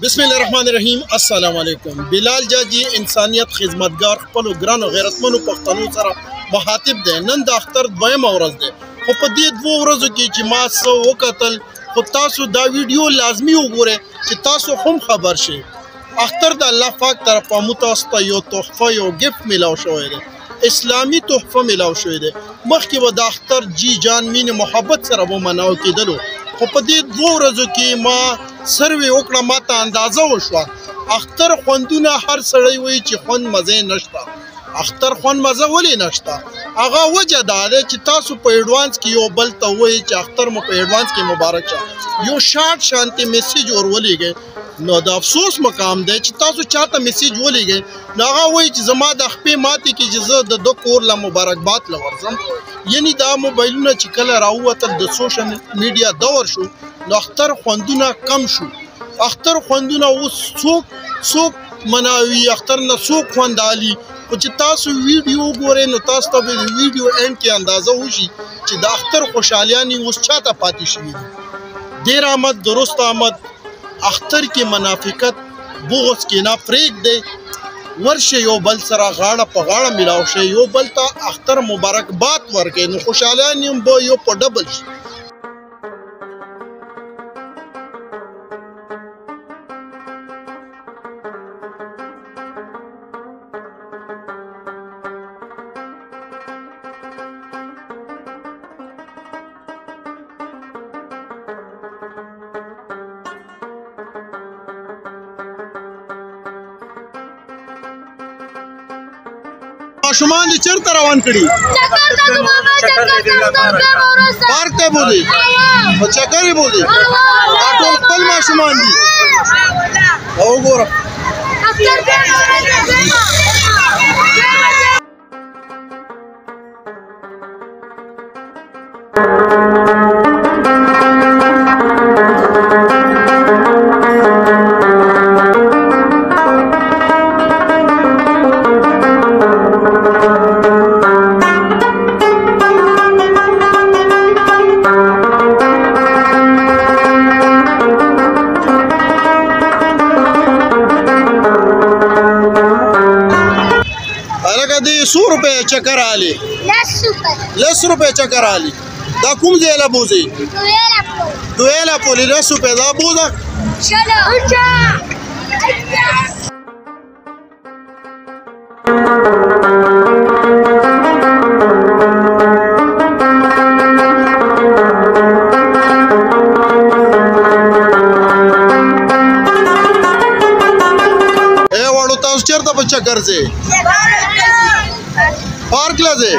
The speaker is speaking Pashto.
बिस्मिल्लाहिर्रहमानिर्रहीम अस्सलाम वालेकुम। बिलाल जाजी इंसानियत खिदमतगार खपल ग्रान गैरतमनो पख्तनों सरा मुहातिब दे। नन द अख्तर द्वयम औरज दे खो प दې دوه ورځو کې چې ما څه وکتل خو تاسو دا ویډیو لازمي وګورئ چې تاسو هم خبر شئ اختر د الله پاک طرفه مو تاسو ته یو تحفه یو ګفت میلاو شوی دی اسلامي تحفه میلاو شوی دی مخکې به د اختر جی جان مین محبت سره به مناو کېدلو خو په دې دوه ورځو کې ما سروې وکړه ما ته اندازه وشوه اختر خوندونه هر سړی وایي چې خوند مزه نشته اختر خوند مزه ولې نشته هغه وجه دا ده چې تاسو په ایډوانس کې یو بل ته وایي چې اختر مو په ایډوانس کې مبارک شه یو شارټ شانتي میسیج ور ولېږئ نو د افسوس مقام دی چې تاسو چاته میسیج ولېږئ نو هغه وایي چې زما د خپې ماتې کې چې زه د ده کور له مبارکباد له ورځم یعنی دا موبایلونه چې کله راووتل د سوشل میډیا دور شو نو اختر خوندونه کم شو اختر خوندونه اوس څوک مناوي اختر نه څوک خوند علي خو چې تاسو ویډیو ګورئ نو تاسو ته به د ویډیو اینډ کې اندازه وشي چې د اختر خوشحالیانې اوس چاته پاتې شوي دي دیر آمد درست آمد اختر کې منافقت بغض کې نه پرېږدئ ورشئ یو بل سره غاړه په غاړه میلاو شئ یو بل ته اختر مبارکباد ورکړئ نو خوشحالیانې به یو په ډبل شي ماشومان دې چیرته روان کړي پارک ته بولي په چکر یې بولي دا ټول خپل ماشومان دي وګوره سو روپے چکر آلی 10 روپے چکر آلی دا کوم ځای له بوځي دویلا پولی 10 روپے دا بوځه اے وړو تاسو چیرته په چکر ځئ पार्क लाजे